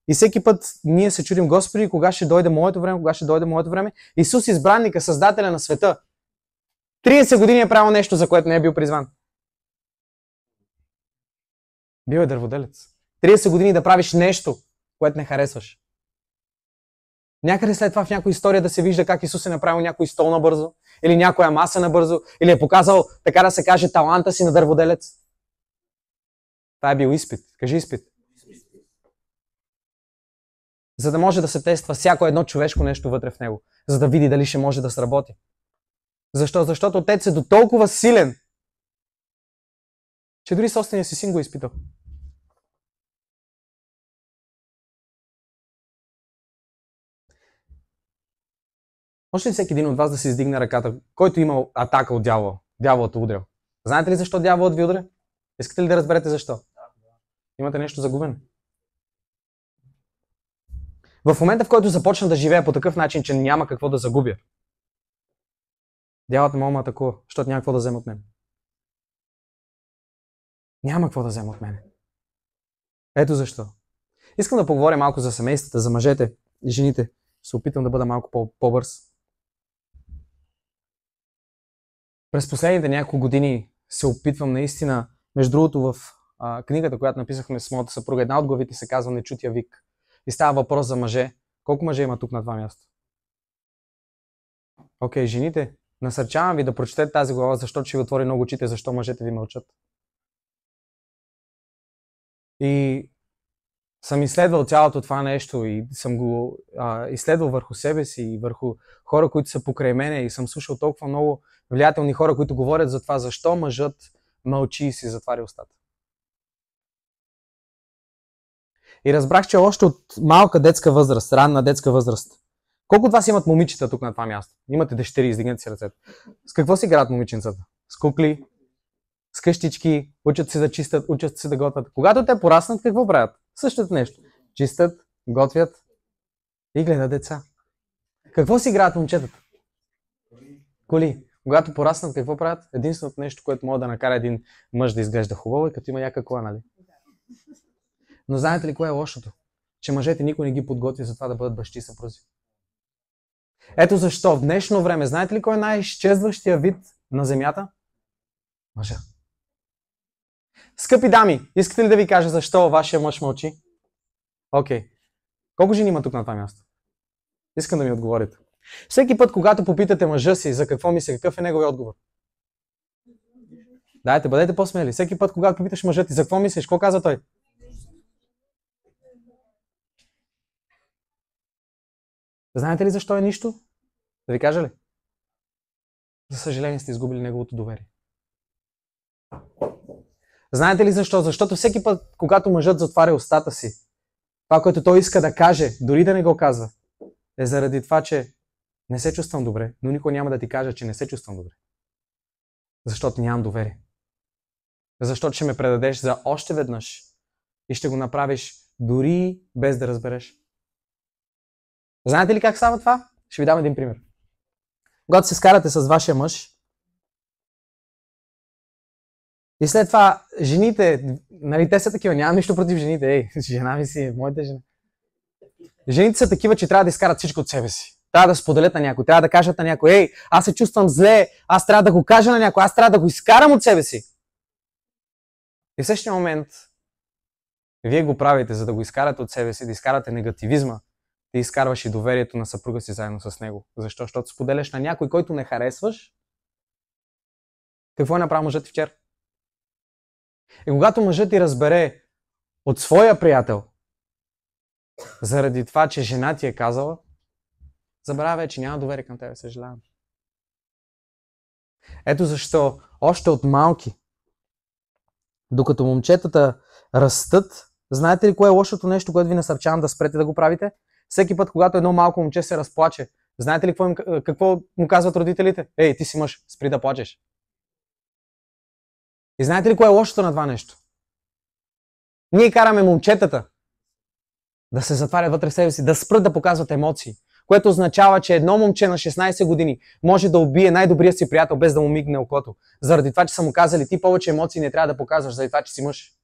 и всеки път ние се чудим: Господи, кога ще дойде моето време, кога ще дойде моето време? Исус, избранника, създателя на света, 30 години е правил нещо, за което не е бил призван. Бил е дърводелец. 30 години да правиш нещо, което не харесваш. Някъде след това в някоя история да се вижда как Исус е направил някой стол набързо, или някоя маса набързо, или е показал, така да се каже, таланта си на дърводелец. Това е бил изпит. Кажи изпит. За да може да се тества всяко едно човешко нещо вътре в него. За да види дали ще може да сработи. Защо? Защото Отец е до толкова силен, че дори собствения си син го изпитал. Може ли всеки един от вас да си издигне ръката, който имал атака от дявола? Дяволът е удрял. Знаете ли защо дяволът ви удря? Искате ли да разберете защо? Имате нещо загубено. В момента, в който започна да живея по такъв начин, че няма какво да загубя, дяволът не може да ме атакува, защото няма какво да вземе от мен. Няма какво да вземе от мен. Ето защо. Искам да поговоря малко за семействата, за мъжете и жените. Се опитам да бъда малко по-бърз. През последните няколко години се опитвам наистина, между другото в книгата, която написахме с моята съпруга, една от главите се казва "Нечутия вик". И става въпрос за мъже. Колко мъже има тук на това място? Окей, жените, насърчавам ви да прочетете тази глава, защото ще ви отвори много очите, защо мъжете ви мълчат. И съм изследвал цялото това нещо и съм го изследвал върху себе си и върху хора, които са покрай мене, и съм слушал толкова много влиятелни хора, които говорят за това, защо мъжът мълчи и си затваря устата. И разбрах, че още от малка детска възраст, ранна детска възраст. Колко от вас имат момичета тук на това място? Имате дъщери, издигнете си ръцете. С какво си играят момиченцата? С кукли, с къщички, учат се да чистят, учат се да готвят. Когато те пораснат, какво правят? Същото нещо. Чистят, готвят и гледат деца. Какво си играят момчетата? Коли. Когато пораснат, какво правят? Единственото нещо, което може да накара един мъж да изглежда хубаво, е като има яка кола, нали? Но знаете ли кое е лошото? Че мъжете никой не ги подготви за това да бъдат бащи и съпрузи. Ето защо в днешно време, знаете ли кой е най-изчезващия вид на земята? Мъжа. Скъпи дами, искате ли да ви кажа защо вашия мъж мълчи? Окей. Колко жени има тук на това място? Искам да ми отговорите. Всеки път, когато попитате мъжа си за какво мисли, какъв е неговият отговор? Дайте, бъдете по-смели. Всеки път, когато попиташ мъжа ти за какво мислиш, какво казва той? Знаете ли защо е нищо? Да ви кажа ли? За съжаление сте изгубили неговото доверие. Знаете ли защо? Защото всеки път, когато мъжът затваря устата си, това, което той иска да каже, дори да не го казва, е заради това, че не се чувствам добре, но никой няма да ти каже, че не се чувствам добре. Защото нямам доверие. Защото ще ме предадеш за още веднъж и ще го направиш дори без да разбереш. Знаете ли как става това? Ще ви дам един пример. Когато се скарате с вашия мъж, И след това жените, нали, те са такива, нямам нищо против жените, жена ми си, моята жена. Жените са такива, че трябва да изкарат всичко от себе си. Трябва да споделят на някой, трябва да кажат на някой, аз се чувствам зле, аз трябва да го кажа на някой, аз трябва да го изкарам от себе си. И в същия момент, вие го правите, за да го изкарате от себе си, да изкарате негативизма, ти изкарваш и доверието на съпруга си заедно с него. Защо? Защото споделяш на някой, който не харесваш. Какво е направил мъжът ти вчера? И когато мъжът ти разбере от своя приятел, заради това, че жена ти е казала, забравя вече, няма доверие към тебе, съжалявам. Ето защо, още от малки, докато момчетата растат, знаете ли кое е лошото нещо, което ви насърчавам да спрете да го правите? Всеки път, когато едно малко момче се разплаче, знаете ли какво му казват родителите? Ей, ти си мъж, спри да плачеш. И знаете ли кое е лошото на това нещо? Ние караме момчетата да се затварят вътре в себе си, да спрат да показват емоции, което означава, че едно момче на 16 години може да убие най-добрия си приятел, без да му мигне окото. Заради това, че са му казали, ти повече емоции не трябва да показваш, заради това, че си мъж.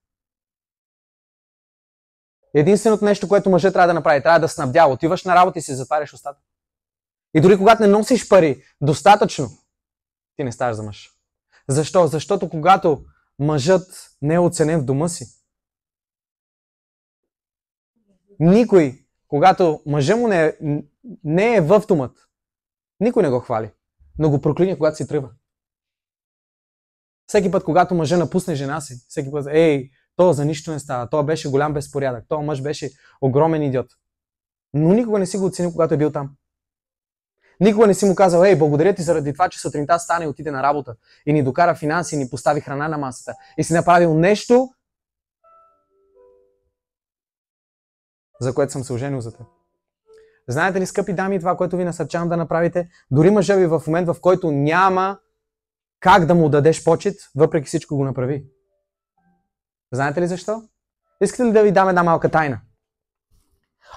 Единственото нещо, което мъжът трябва да направи, трябва да снабдява. Отиваш на работа и си затваряш устата. И дори когато не носиш пари достатъчно, ти не ставаш за мъж. Защо? Защото когато мъжът не е оценен в дома си, никой, когато мъжа му не е в домът, никой не го хвали, но го проклиня, когато си тръгва. Всеки път, когато мъжа напусне жена си, всеки път, то за нищо не става, то беше голям безпорядък, то мъж беше огромен идиот. Но никога не си го оценил, когато е бил там. Никога не си му казал, благодаря ти заради това, че сутринта стане и отиде на работа и ни докара финанси, и ни постави храна на масата и си направил нещо, за което съм се оженил за теб. Знаете ли, скъпи дами, това, което ви насърчавам да направите? Дори мъжа ви в момент, в който няма как да му дадеш почет, въпреки всичко го направи. Знаете ли защо? Искате ли да ви дам една малка тайна?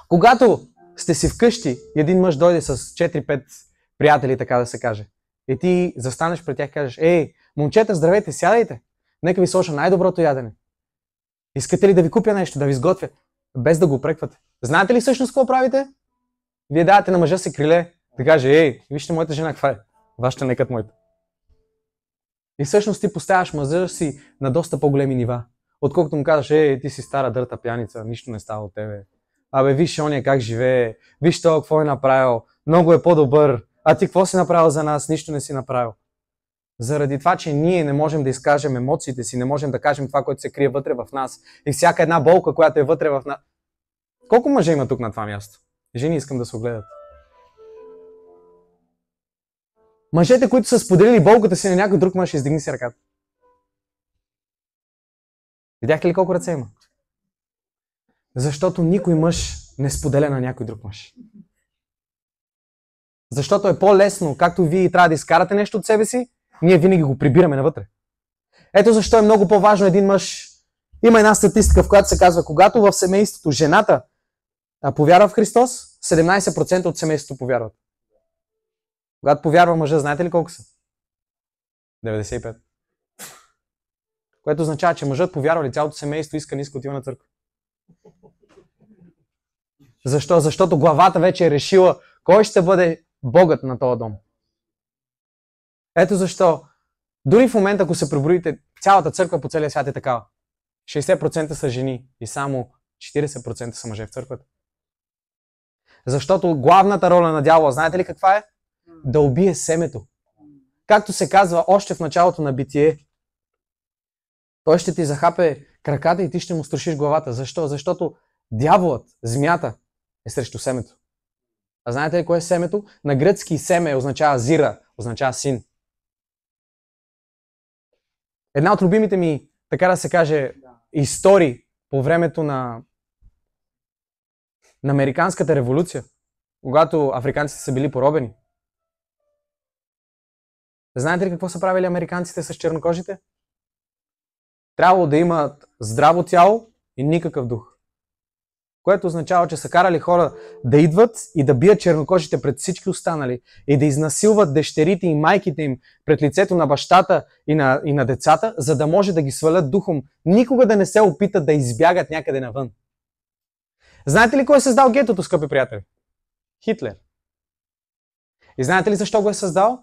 Когато сте си вкъщи и един мъж дойде с 4-5 приятели, така да се каже, и ти застанеш пред тях и кажеш, момчета, здравейте, сядайте, нека ви сложа най-доброто ядене. Искате ли да ви купя нещо, да ви сготвя, без да го упреквате? Знаете ли всъщност какво правите? Вие давате на мъжа си криле, да каже, вижте моята жена каква е, вашата не е като моята. И всъщност ти поставяш мъжа си на доста по-големи нива, отколкото му казваш, ти си стара дърта пяница, нищо не става от тебе. Виж ония как живее, виж това какво е направил, много е по-добър, а ти какво си направил за нас, нищо не си направил. Заради това, че ние не можем да изкажем емоциите си, не можем да кажем това, което се крие вътре в нас и всяка една болка, която е вътре в нас. Колко мъже има тук на това място? Жени искам да се огледат. Мъжете, които са споделили болката си на някой друг мъж, издигни си ръката. Видяхте ли колко ръце има? Защото никой мъж не споделя на някой друг мъж. Защото е по-лесно, както вие трябва да изкарате нещо от себе си, ние винаги го прибираме навътре. Ето защо е много по-важно един мъж. Има една статистика, в която се казва, когато в семейството жената повярва в Христос, 17% от семейството повярват. Когато повярва мъжа, знаете ли колко са? 95%. Което означава, че мъжът повярва ли цялото семейство иска отива на църква. Защо? Защото главата вече е решила кой ще бъде богът на този дом. Ето защо, дори в момента, ако се преброите, цялата църква по целия свят е такава. 60% са жени и само 40% са мъже в църквата. Защото главната роля на дявола, знаете ли каква е? Да убие семето. Както се казва още в началото на Битие, той ще ти захапе краката и ти ще му струшиш главата. Защо? Защото дяволът, змията, е срещу семето. А знаете ли кое е семето? На гръцки семе означава зира, означава син. Една от любимите ми, така да се каже, истории по времето на Американската революция, когато африканците са били поробени. Знаете ли какво са правили американците с чернокожите? Трябвало да имат здраво тяло и никакъв дух. което означава, че са карали хора да идват и да бият чернокожите пред всички останали и да изнасилват дъщерите и майките им пред лицето на бащата и на децата, за да може да ги свалят духом, никога да не се опитат да избягат някъде навън. Знаете ли кой е създал гетото, скъпи приятели? Хитлер. И знаете ли защо го е създал?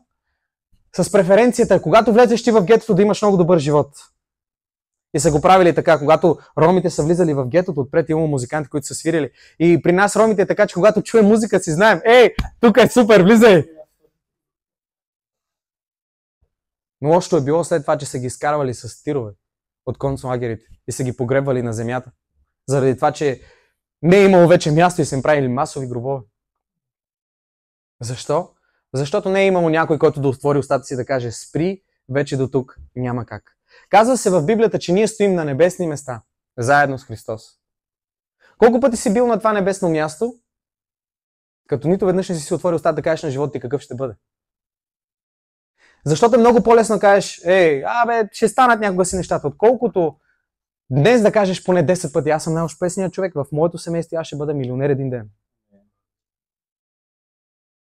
С преференцията, когато влезеш ти в гетото, да имаш много добър живот. И са го правили така, когато ромите са влизали в гетото, отпред има музиканти, които са свирили. И при нас ромите е така, че когато чуем музика си знаем, тук е супер, влизай! Но лошото е било след това, че са ги изкарвали с тирове от концлагерите и са ги погребвали на земята. Заради това, че не е имало вече място и са им правили масови гробове. Защо? Защото не е имало някой, който да отвори устата си и да каже: спри, вече до тук няма как. Казва се в Библията, че ние стоим на небесни места, заедно с Христос. Колко пъти си бил на това небесно място, като нито веднъж не си отворил устата да кажеш на живота ти какъв ще бъде? Защото е много по-лесно да кажеш: ще станат някога си нещата, отколкото днес да кажеш поне 10 пъти: аз съм най-успешният човек, в моето семейство аз ще бъда милионер един ден.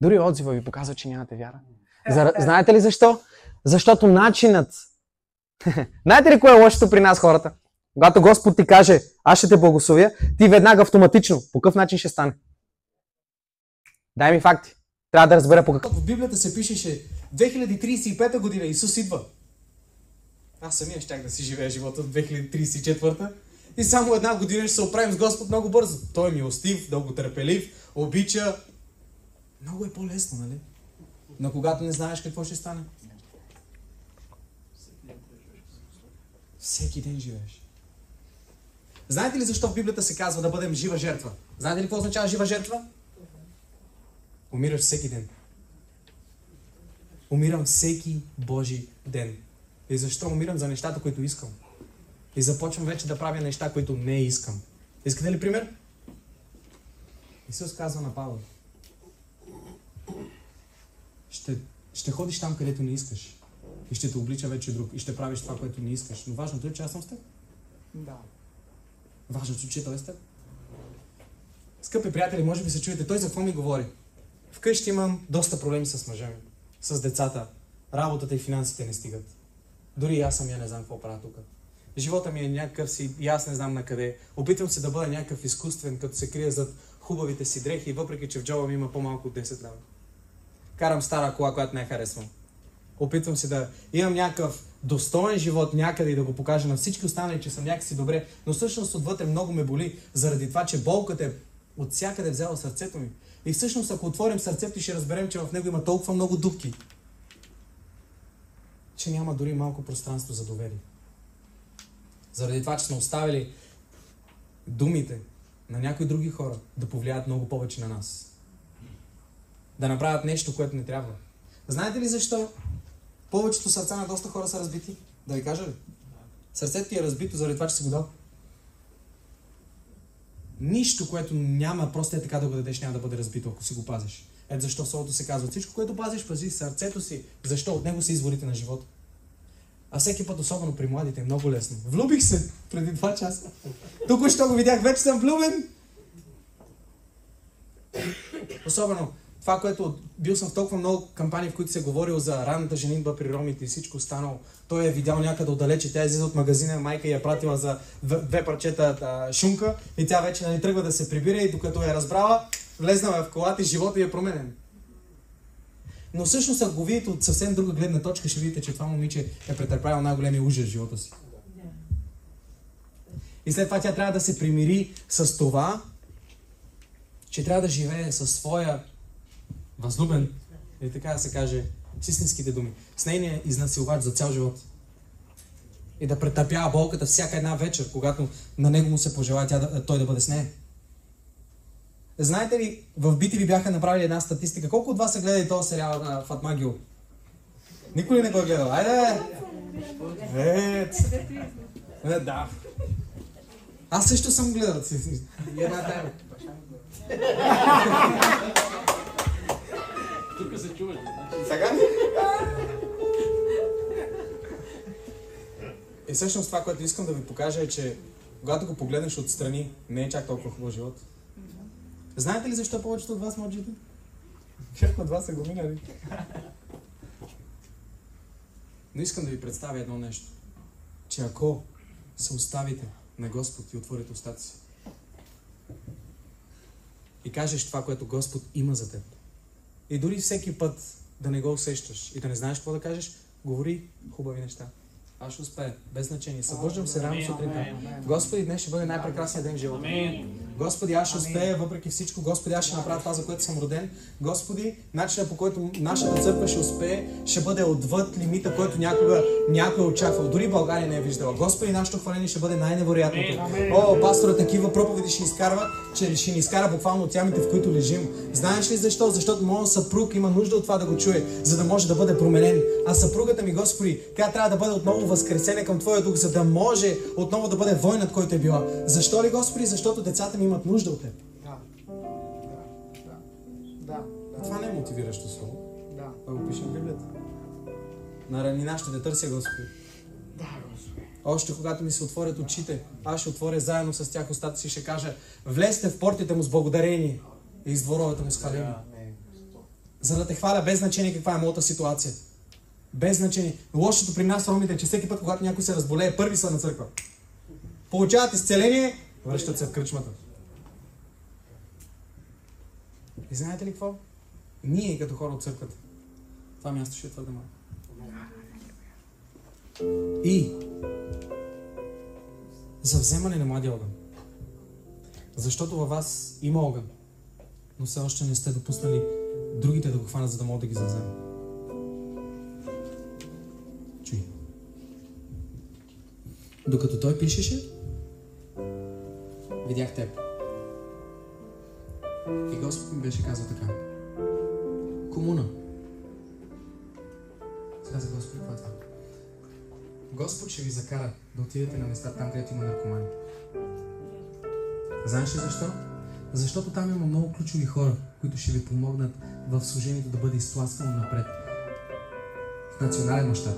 Дори отзива ви показва, че нямате вяра. Знаете ли защо? Защото начинът... Знаете ли кое е лошото при нас, хората? Когато Господ ти каже: аз ще те благословя, ти веднага автоматично по какъв начин ще стане? Дай ми факти. Трябва да разбера по какъв.
В Библията се пишеше 2035 година Исус идва. Аз самия щях да си живея живота в 2034 и само една година ще се оправим с Господ много бързо. Той е милостив, дълго търпелив, обича. Много е по-лесно, нали? Но когато не знаеш какво ще стане. Всеки ден живееш. Знаете ли защо в Библията се казва да бъдем жива жертва? Знаете ли какво означава жива жертва? Умираш всеки ден. Умирам всеки Божи ден. И защо умирам? За нещата, които искам. И започвам вече да правя неща, които не искам. Искате ли пример? Исус казва на Павел: ще ходиш там, където не искаш. И ще те облича вече друг. И ще правиш това, което не искаш. Но важното е, че аз съм с теб.
Да.
Важното е, че той е с теб. Скъпи приятели, може би се чуете, той за какво ми говори? Вкъщи имам доста проблеми с мъжа ми, с децата. Работата и финансите не стигат. Дори и аз самия не знам какво правя тук. Живота ми е някакъв си и аз не знам на къде. Опитвам се да бъда някакъв изкуствен, като се крия зад хубавите си дрехи, въпреки че в джоба ми има по-малко от 10 лева. Карам стара кола, която не харесвам. Опитвам се да имам някакъв достоен живот някъде и да го покажа на всички останали, че съм някакси добре, но всъщност отвътре много ме боли, заради това, че болката е от всякъде взела сърцето ми. И всъщност, ако отворим сърцето, ще разберем, че в него има толкова много дупки, че няма дори малко пространство за доверие. Заради това, че сме оставили думите на някои други хора да повлияят много повече на нас. Да направят нещо, което не трябва. Знаете ли защо повечето сърца на доста хора са разбити? Да ви кажа ли? Сърцето ти е разбито заради това, че си го дал. Нищо, което няма, просто е така да го дадеш, няма да бъде разбито, ако си го пазиш. Ето защо Словото се казва: всичко, което пазиш, пази сърцето си. Защо? От него са изворите на живота. А всеки път, особено при младите, е много лесно. Влюбих се преди 2 часа. Тук що го видях, вече съм влюбен. Особено това, което бил съм в толкова много кампании, в които се говорил за ранната женитба при ромите и всичко останало. Той е видял някъде отдалече, тя излиза от магазина, майка я пратила за 2 парчета шунка и тя вече тръгва да се прибира и докато я разбрала, влезнала в колата и живота й е променен. Но всъщност, ако го видите от съвсем друга гледна точка, ще видите, че това момиче е претърпяло най-големия ужас в живота си. И след това тя трябва да се примири с това, че трябва да живее със своя възлюбен, или така да се каже, с истинските думи, с нейния изнасилвач за цял живот. И да претърпява болката всяка една вечер, когато на него му се пожелава той да бъде с нея. Знаете ли, в BTV бяха направили една статистика. Колко от вас са гледали този сериал на Фатма Гюл? Никой ли не го е гледал? Айде! Да. Аз също съм гледал. Една тайна.
Тук се чуваш.
Сега ли? И всъщност това, което искам да ви покажа е, че когато го погледнеш отстрани, не е чак толкова хубав живот. Знаете ли защо повечето от вас мълчите? Някои от вас са го минали. Но искам да ви представя едно нещо. Че ако се оставите на Господ и отворите устата си и кажеш това, което Господ има за теб, и дори всеки път да не го усещаш и да не знаеш какво да кажеш, говори хубави неща. Аз ще успея, без значение. Събуждам се рано сутринта. Господи, днес ще бъде най-прекрасният ден в живота. Господи, аз ще успея въпреки всичко. Господи, аз ще направя това, за което съм роден. Господи, начинът, по който нашата църква ще успее, ще бъде отвъд лимита, който някой е очаквал. Дори България не е виждала. Господи, нашето хваление ще бъде най-невероятното. О, пасторът такива проповеди ще изкарва, че ще ни изкара буквално от ямите, в които лежим. Знаеш ли защо? Защото моят съпруг има нужда от това да го чуе, за да може да бъде променен. А съпругата ми, Господи, тя трябва да бъде отново възкресена към Твоя дух, за да може отново да бъде войнат, който е била. Защо ли, Господи? Защото децата ми имат нужда от Теб.
Да.
Това не е мотивиращо слово.
Да.
Това го пишем в Библията. На ранина ще те търся, Господи.
Да, Господи.
Още когато ми се отворят очите, аз ще отворя заедно с тях устата си и ще кажа: влезте в портите му с благодарение и из дворовете му с хваление. За да те хваля без значение каква е моята ситуация. Без значение. Лошото при нас, ромите, е, че всеки път, когато някой се разболее, първи са на църква. Получават изцеление, връщат се в кръчмата. И знаете ли какво? Ние, като хора от църквата, това място ще е твърде малко. И за вземане на младия огън. Защото във вас има огън, но все още не сте допуснали другите да го хванат, за да могат да ги завземат. Чуй. Докато той пишеше, видях теб. И Господ ми беше казал така: комуна. Каза Господ, какво е това? Господ ще ви закара да отидете на места там, където има наркомани. Знаеш ли защо? Защото там има много ключови хора, които ще ви помогнат в служението да бъде изтласкано напред. В национален мащаб.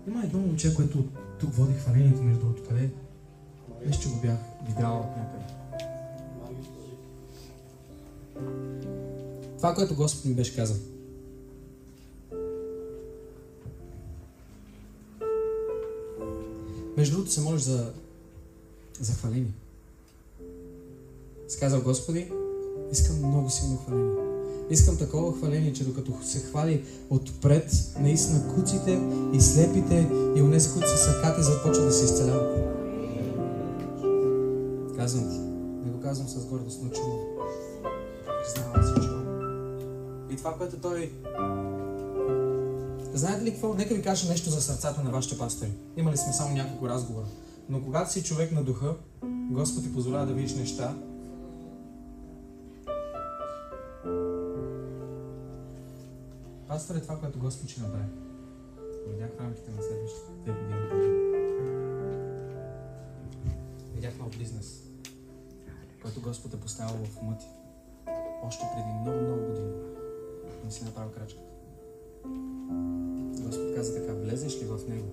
Има едно момче, което тук води хвалението, между другото, къде? Нещо, че го бях видял от някъде. Това, което Господ ми беше казал. Между другото се молиш за хваление. Си казал: Господи, искам много силно хваление. Искам такова хваление, че докато се хвали отпред, наистина куците и слепите и онези, които са сакати, започват да се изцеляват. Казвам ти, не го казвам с гордост, но чувам. Признавам се, чувам. И това, което той... Знаете ли какво? Нека ви кажа нещо за сърцата на вашите пастори. Имали сме само няколко разговора. Но когато си човек на духа, Господ ти позволява да видиш неща. Пастор е това, което Господ ще направи. Видях в рамките на следващите 2 години. Видях нов бизнес, който Господ е поставил в ума ти. Още преди много години. Не си направил крачката. Господ каза така: влезеш ли в него?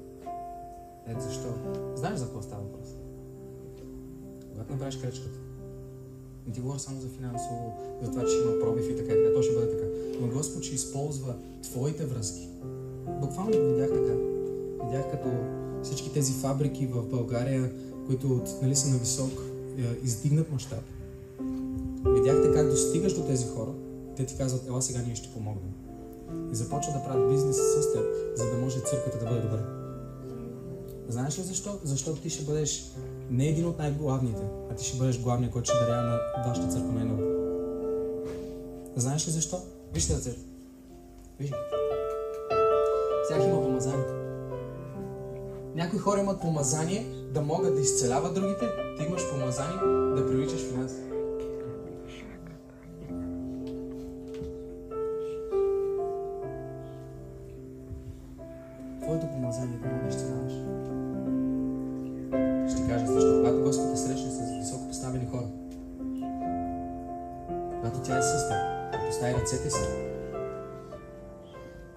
Ето защо. Знаеш за какво става въпрос? Когато направиш крачката, не ти говоря само за финансово, за това, че ще има пробив и така, то ще бъде така. Но Господ ще използва твоите връзки. Буквално го видях така. Видях като всички тези фабрики в България, които са на висок, издигнат мащаб. Видяхте как достигаш до тези хора, те ти казват: ела сега ние ще помогнем. И започват да правят бизнес с теб, за да може църквата да бъде добра. Знаеш ли защо? Защото ти ще бъдеш не един от най-главните, а ти ще бъдеш главният, който ще дарява на вашата църква най-много. Знаеш ли защо? Вижте ръцете. Виж ги. Всяк има помазание. Някои хора имат помазание да могат да изцеляват другите, ти имаш помазание да привличаш финанси. Твоето помазание да можеш да изцеляваш. Ще кажа защо. Когато Господ те срещне с високо поставени хора, когато тя е с теб, постави ръцете си,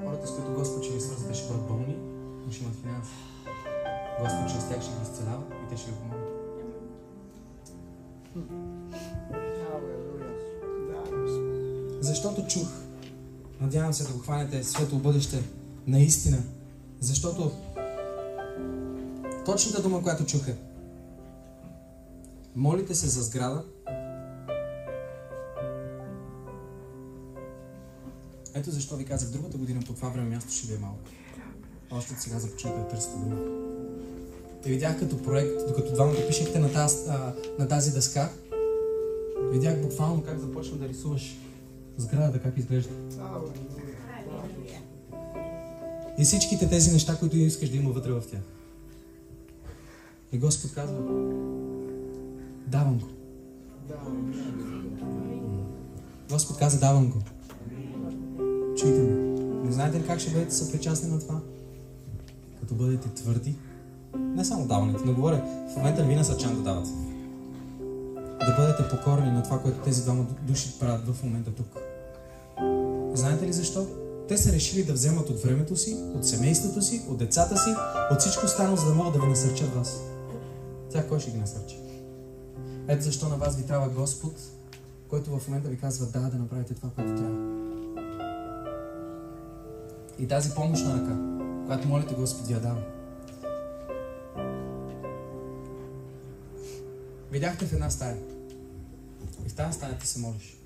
хората, с които Господ ще ви свързва, ще бъдат болни, но ще имат финанси. Господ чрез тях ще ги изцелява и те ще ви помогнат. Защото чух, надявам се да го хванете светло бъдеще наистина, защото точната дума, която чух е: молите се за сграда. Ето защо ви казах, другата година по това време място ще ви е малко. Още от сега започнете да търсите дума. И видях като проект, докато двамата пишехте на тази дъска, видях буквално как започна да рисуваш сградата, как изглежда. И всичките тези неща, които искаш да има вътре в тях. И Господ казва: давам го. Господ каза: давам го. Чуйте ме. Не знаете ли как ще бъдете съпричастни на това? Като бъдете твърди. Не само даването, но говоря, в момента ви насърчавам да давате. Да бъдете покорни на това, което тези двама души правят в момента тук. Знаете ли защо? Те са решили да вземат от времето си, от семейството си, от децата си, от всичко останало, за да могат да ви насърчат вас. Тя кой ще ги насърчи? Ето защо на вас ви трябва Господ, който в момента ви казва: да направите това, което трябва. И тази помощна ръка, която молите Господ, ви я дава. Видяхте в една стая. И в тази стая ти се молиш.